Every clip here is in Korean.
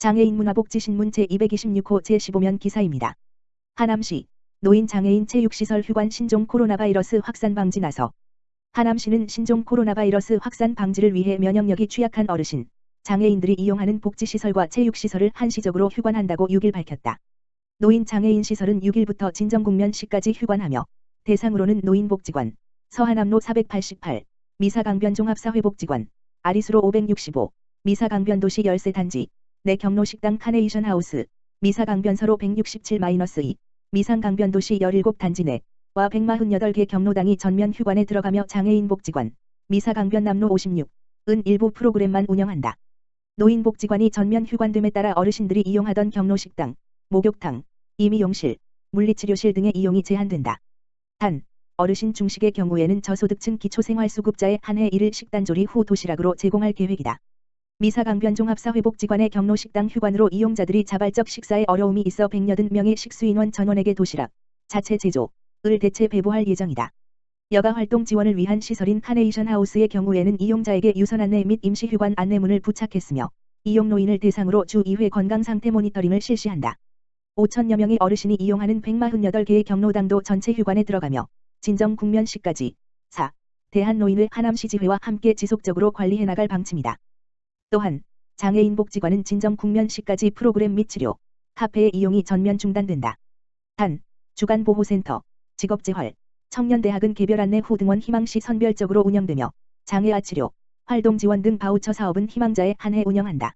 장애인 문화복지신문 제226호 제15면 기사입니다. 하남시 노인 장애인 체육시설 휴관 신종 코로나 바이러스 확산 방지 나서. 하남시는 신종 코로나 바이러스 확산 방지를 위해 면역력이 취약한 어르신, 장애인들이 이용하는 복지시설과 체육시설을 한시적으로 휴관한다고 6일 밝혔다. 노인 장애인 시설은 6일부터 진정국면시까지 휴관하며 대상으로는 노인복지관, 서하남로 488, 미사강변종합사회복지관, 아리수로 565, 미사강변도시 열세단지, 내 경로식당 카네이션 하우스, 미사강변서로 167-2, 미상강변도시 17단지 내와 148개 경로당이 전면 휴관에 들어가며 장애인 복지관, 미사강변남로 56, 은 일부 프로그램만 운영한다. 노인복지관이 전면 휴관됨에 따라 어르신들이 이용하던 경로식당, 목욕탕, 임의용실, 물리치료실 등의 이용이 제한된다. 단, 어르신 중식의 경우에는 저소득층 기초생활수급자에 한해 1일 식단 조리 후 도시락으로 제공할 계획이다. 미사강변종합사회복지관의 경로식당 휴관으로 이용자들이 자발적 식사에 어려움이 있어 180명의 식수인원 전원에게 도시락, 자체 제조를 대체 배부할 예정이다. 여가활동 지원을 위한 시설인 카네이션 하우스의 경우에는 이용자에게 유선 안내 및 임시휴관 안내문을 부착했으며 이용 노인을 대상으로 주 2회 건강상태 모니터링을 실시한다. 5천여 명의 어르신이 이용하는 148개의 경로당도 전체 휴관에 들어가며 진정국면시까지 4. 대한노인회 하남시지회와 함께 지속적으로 관리해 나갈 방침이다. 또한 장애인 복지관은 진정국면시까지 프로그램 및 치료, 카페의 이용이 전면 중단된다. 단, 주간보호센터, 직업재활, 청년대학은 개별 안내 후 등원 희망시 선별적으로 운영되며 장애아 치료, 활동지원 등 바우처 사업은 희망자에 한해 운영한다.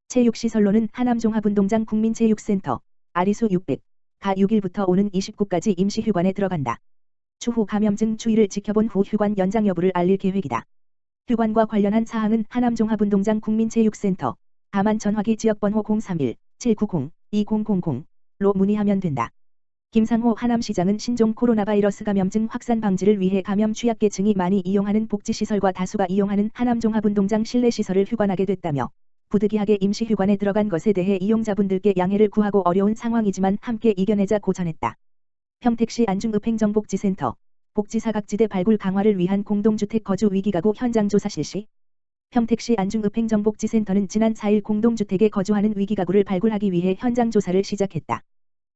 체육시설로는 하남종합운동장 국민체육센터, 아리수 600, 가 6일부터 오는 29까지 임시휴관에 들어간다. 추후 감염증 추이를 지켜본 후 휴관 연장 여부를 알릴 계획이다. 휴관과 관련한 사항은 하남종합운동장 국민체육센터, 다만 전화기 지역번호 031-790-2000로 문의하면 된다. 김상호 하남시장은 신종 코로나 바이러스 감염증 확산 방지를 위해 감염 취약계층이 많이 이용하는 복지시설과 다수가 이용하는 하남종합운동장 실내시설을 휴관하게 됐다며 부득이하게 임시휴관에 들어간 것에 대해 이용자분들께 양해를 구하고 어려운 상황이지만 함께 이겨내자고 전했다. 평택시 안중읍행정복지센터, 복지사각지대 발굴 강화를 위한 공동주택 거주 위기가구 현장조사 실시. 평택시 안중읍행정복지센터는 지난 4일 공동주택에 거주하는 위기가구를 발굴하기 위해 현장조사를 시작했다.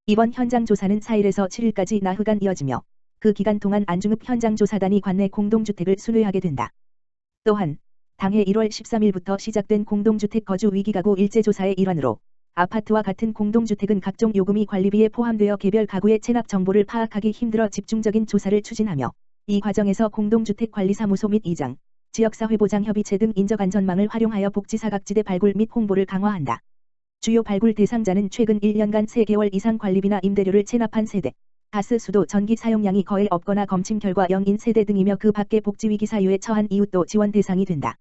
이번 현장조사는 4일에서 7일까지 나흘간 이어지며 그 기간 동안 안중읍 현장조사단이 관내 공동주택을 순회하게 된다. 또한 당해 1월 13일부터 시작된 공동주택 거주 위기가구 일제조사의 일환으로 아파트와 같은 공동주택은 각종 요금이 관리비에 포함되어 개별 가구의 체납 정보를 파악하기 힘들어 집중적인 조사를 추진하며 이 과정에서 공동주택관리사무소 및 이장, 지역사회보장협의체 등 인적안전망을 활용하여 복지사각지대 발굴 및 홍보를 강화한다. 주요 발굴 대상자는 최근 1년간 3개월 이상 관리비나 임대료를 체납한 세대, 가스, 수도, 전기 사용량이 거의 없거나 검침 결과 0인 세대 등이며 그 밖의 복지위기 사유에 처한 이웃도 지원 대상이 된다.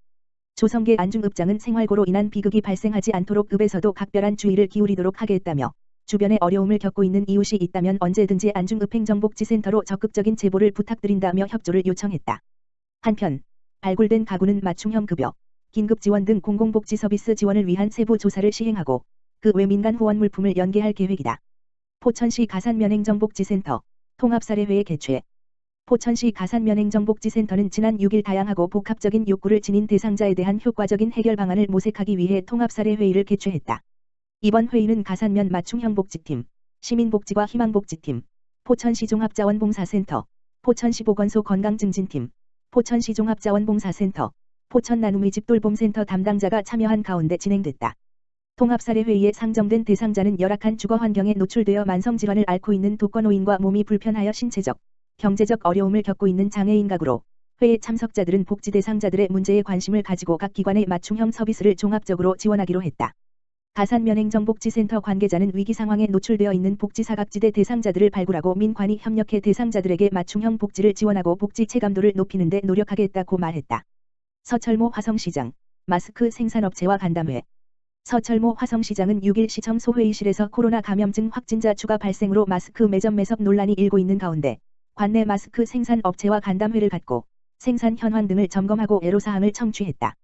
조성계 안중읍장은 생활고로 인한 비극이 발생하지 않도록 읍에서도 각별한 주의를 기울이도록 하겠다며 주변에 어려움을 겪고 있는 이웃이 있다면 언제든지 안중읍행정복지센터로 적극적인 제보를 부탁드린다며 협조를 요청했다. 한편 발굴된 가구는 맞춤형 급여, 긴급지원 등 공공복지 서비스 지원을 위한 세부 조사를 시행하고 그 외 민간 후원 물품을 연계할 계획이다. 포천시 가산면행정복지센터, 통합사례회의 개최. 포천시 가산면행정복지센터는 지난 6일 다양하고 복합적인 욕구를 지닌 대상자에 대한 효과적인 해결 방안을 모색하기 위해 통합사례회의를 개최했다. 이번 회의는 가산면 맞춤형 복지팀, 시민복지과 희망복지팀, 포천시 종합자원봉사센터, 포천시 보건소 건강증진팀, 포천시 종합자원봉사센터, 포천 나눔이집 돌봄센터 담당자가 참여한 가운데 진행됐다. 통합사례회의에 상정된 대상자는 열악한 주거환경에 노출되어 만성질환을 앓고 있는 독거노인과 몸이 불편하여 신체적, 경제적 어려움을 겪고 있는 장애인 가구로 회의 참석자들은 복지 대상자들의 문제에 관심을 가지고 각 기관의 맞춤형 서비스를 종합적으로 지원하기로 했다. 가산면행정복지센터 관계자는 위기 상황에 노출되어 있는 복지사각지대 대상자들을 발굴하고 민관이 협력해 대상자들에게 맞춤형 복지를 지원하고 복지 체감도를 높이는 데 노력하겠다고 말했다. 서철모 화성시장, 마스크 생산업체와 간담회. 서철모 화성시장은 6일 시청 소회의실에서 코로나 감염증 확진자 추가 발생으로 마스크 매점 매석 논란이 일고 있는 가운데 관내 마스크 생산 업체와 간담회를 갖고 생산 현황 등을 점검하고 애로사항을 청취했다.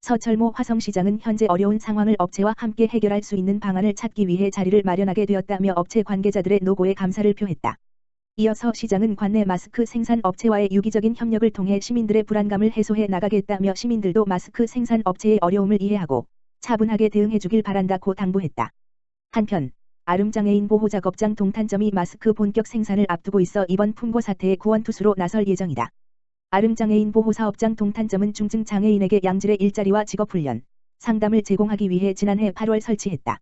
서철모 화성시장은 현재 어려운 상황을 업체와 함께 해결할 수 있는 방안을 찾기 위해 자리를 마련하게 되었다며 업체 관계자들의 노고에 감사를 표했다. 이어서 시장은 관내 마스크 생산 업체와의 유기적인 협력을 통해 시민들의 불안감을 해소해 나가겠다며 시민들도 마스크 생산 업체의 어려움을 이해하고 차분하게 대응해주길 바란다고 당부했다. 한편 아름장애인 보호작업장 동탄점이 마스크 본격 생산을 앞두고 있어 이번 품고 사태의 구원투수로 나설 예정이다. 아름장애인 보호사업장 동탄점은 중증 장애인에게 양질의 일자리와 직업훈련, 상담을 제공하기 위해 지난해 8월 설치했다.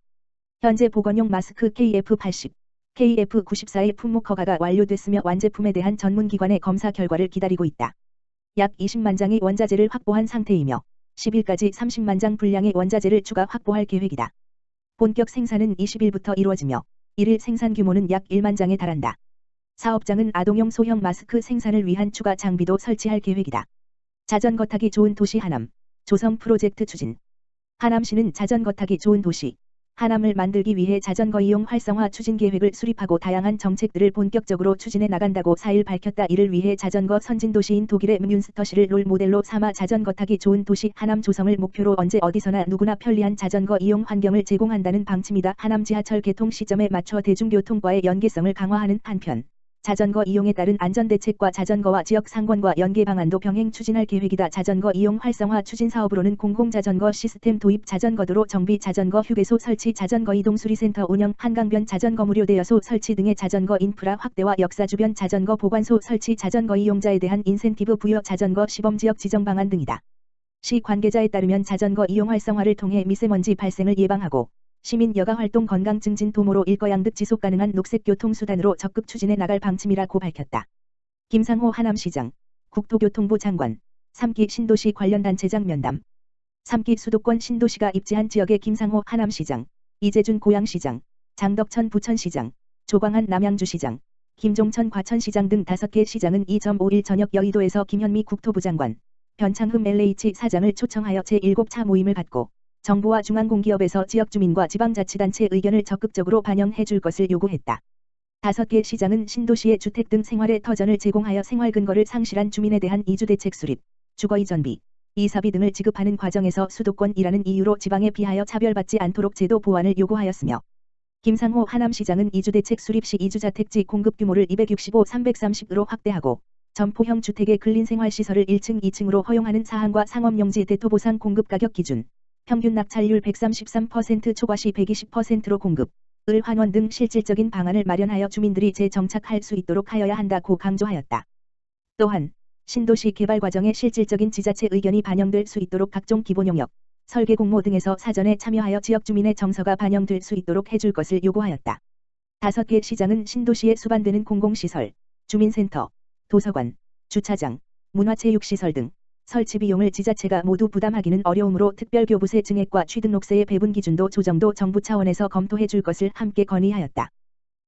현재 보건용 마스크 KF80, KF94의 품목 허가가 완료됐으며 완제품에 대한 전문기관의 검사 결과를 기다리고 있다. 약 20만 장의 원자재를 확보한 상태이며 10일까지 30만 장 분량의 원자재를 추가 확보할 계획이다. 본격 생산은 20일부터 이루어지며 1일 생산 규모는 약 1만 장에 달한다. 사업장은 아동용 소형 마스크 생산을 위한 추가 장비도 설치할 계획이다. 자전거 타기 좋은 도시 하남, 조성 프로젝트 추진. 하남시는 자전거 타기 좋은 도시, 하남을 만들기 위해 자전거 이용 활성화 추진 계획을 수립하고 다양한 정책들을 본격적으로 추진해 나간다고 4일 밝혔다. 이를 위해 자전거 선진도시인 독일의 뮌스터시를 롤 모델로 삼아 자전거 타기 좋은 도시 하남 조성을 목표로 언제 어디서나 누구나 편리한 자전거 이용 환경을 제공한다는 방침이다. 하남 지하철 개통 시점에 맞춰 대중교통과의 연계성을 강화하는 한편 자전거 이용에 따른 안전대책과 자전거와 지역 상권과 연계 방안도 병행 추진할 계획이다. 자전거 이용 활성화 추진 사업으로는 공공자전거 시스템 도입, 자전거도로 정비, 자전거 휴게소 설치, 자전거 이동수리센터 운영, 한강변 자전거 무료 대여소 설치 등의 자전거 인프라 확대와 역사 주변 자전거 보관소 설치, 자전거 이용자에 대한 인센티브 부여, 자전거 시범지역 지정 방안 등이다. 시 관계자에 따르면 자전거 이용 활성화를 통해 미세먼지 발생을 예방하고 시민 여가활동 건강 증진 도모로 일거양득 지속 가능한 녹색 교통수단으로 적극 추진해 나갈 방침이라고 밝혔다. 김상호 하남시장, 국토교통부 장관, 3기 신도시 관련 단체장 면담. 3기 수도권 신도시가 입지한 지역의 김상호 하남시장, 이재준 고양시장, 장덕천 부천시장, 조광한 남양주시장, 김종천 과천시장 등 5개 시장은 2.5일 저녁 여의도에서 김현미 국토부 장관, 변창흠 LH 사장을 초청하여 제7차 모임을 갖고 정부와 중앙공기업에서 지역주민과 지방자치단체 의견을 적극적으로 반영해 줄 것을 요구했다. 5개 시장은 신도시의 주택 등 생활의 터전을 제공하여 생활 근거를 상실한 주민에 대한 이주대책 수립, 주거이전비, 이사비 등을 지급하는 과정에서 수도권이라는 이유로 지방에 비하여 차별받지 않도록 제도 보완을 요구하였으며 김상호 하남시장은 이주대책 수립 시 이주자택지 공급 규모를 265-330으로 확대하고 점포형 주택의 근린생활시설을 1층, 2층으로 허용하는 사항과 상업용지 대토보상 공급 가격 기준, 평균 낙찰률 133% 초과시 120%로 공급을 환원 등 실질적인 방안을 마련하여 주민들이 재정착할 수 있도록 하여야 한다고 강조하였다. 또한 신도시 개발 과정에 실질적인 지자체 의견이 반영될 수 있도록 각종 기본용역, 설계 공모 등에서 사전에 참여하여 지역 주민의 정서가 반영될 수 있도록 해줄 것을 요구하였다. 5개 시장은 신도시에 수반되는 공공시설, 주민센터, 도서관, 주차장, 문화체육시설 등 설치 비용을 지자체가 모두 부담하기는 어려우므로 특별교부세 증액과 취등록세의 배분 기준도 조정도 정부 차원에서 검토해 줄 것을 함께 건의하였다.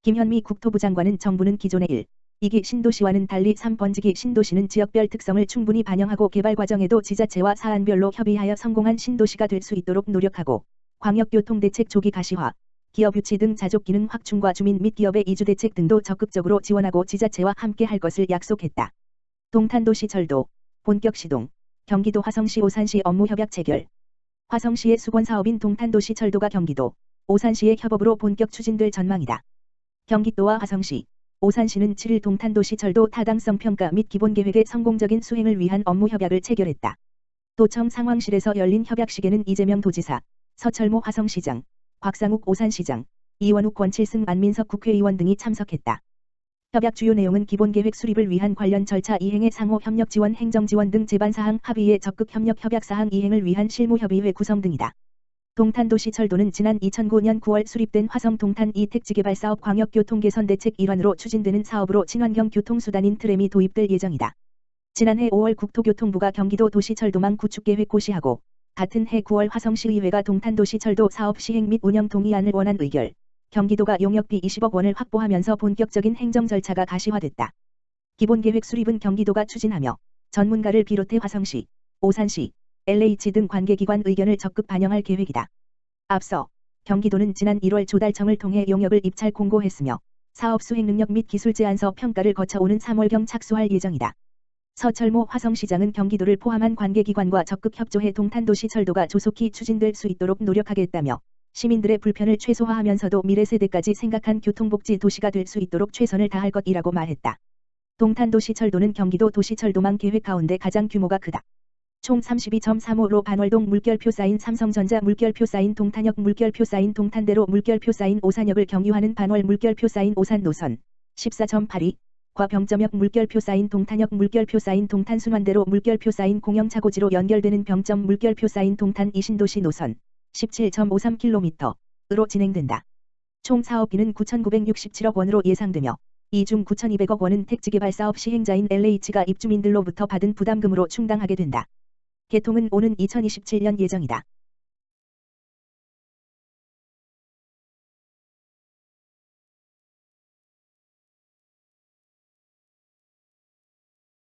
김현미 국토부 장관은 정부는 기존의 1, 2기 신도시와는 달리 3번지기 신도시는 지역별 특성을 충분히 반영하고 개발 과정에도 지자체와 사안별로 협의하여 성공한 신도시가 될 수 있도록 노력하고 광역교통대책 조기 가시화, 기업 유치 등 자족기능 확충과 주민 및 기업의 이주대책 등도 적극적으로 지원하고 지자체와 함께 할 것을 약속했다. 동탄도시철도 본격 시동, 경기도 화성시 오산시 업무 협약 체결. 화성시의 수건사업인 동탄도시 철도가 경기도, 오산시의 협업으로 본격 추진될 전망이다. 경기도와 화성시, 오산시는 7일 동탄도시 철도 타당성 평가 및 기본계획의 성공적인 수행을 위한 업무 협약을 체결했다. 도청 상황실에서 열린 협약식에는 이재명 도지사, 서철모 화성시장, 곽상욱 오산시장, 이원욱 권칠승 안민석 국회의원 등이 참석했다. 협약 주요 내용은 기본계획 수립을 위한 관련 절차 이행의 상호 협력 지원, 행정 지원 등 제반사항 합의의 적극 협력, 협약사항 이행을 위한 실무협의회 구성 등이다. 동탄도시철도는 지난 2009년 9월 수립된 화성 동탄 이택지개발사업 광역교통개선 대책 일환으로 추진되는 사업으로 친환경 교통수단인 트램이 도입될 예정이다. 지난해 5월 국토교통부가 경기도 도시철도망 구축계획 고시하고 같은 해 9월 화성시의회가 동탄도시철도 사업 시행 및 운영 동의안을 원안 의결. 경기도가 용역비 20억 원을 확보하면서 본격적인 행정 절차가 가시화됐다. 기본계획 수립은 경기도가 추진하며 전문가를 비롯해 화성시, 오산시, LH 등 관계기관 의견을 적극 반영할 계획이다. 앞서 경기도는 지난 1월 조달청을 통해 용역을 입찰 공고했으며 사업 수행 능력 및 기술 제안서 평가를 거쳐 오는 3월경 착수할 예정이다. 서철모 화성시장은 경기도를 포함한 관계기관과 적극 협조해 동탄도시 철도가 조속히 추진될 수 있도록 노력하겠다며 시민들의 불편을 최소화하면서도 미래 세대까지 생각한 교통복지 도시가 될 수 있도록 최선을 다할 것이라고 말했다. 동탄도시철도는 경기도 도시철도망 계획 가운데 가장 규모가 크다. 총 32.35로 반월동 물결표 쌓인 삼성전자 물결표 쌓인 동탄역 물결표 쌓인 동탄대로 물결표 쌓인 오산역을 경유하는 반월 물결표 쌓인 오산 노선 14.82 과병점역 물결표 쌓인 동탄역 물결표 쌓인 동탄 순환대로 물결표 쌓인 공영차고지로 연결되는 병점 물결표 쌓인 동탄 이신도시 노선 17.53km으로 진행된다. 총 사업비는 9,967억 원으로 예상되며 이 중 9,200억 원은 택지개발 사업 시행자인 LH가 입주민들로부터 받은 부담금으로 충당하게 된다. 개통은 오는 2027년 예정이다.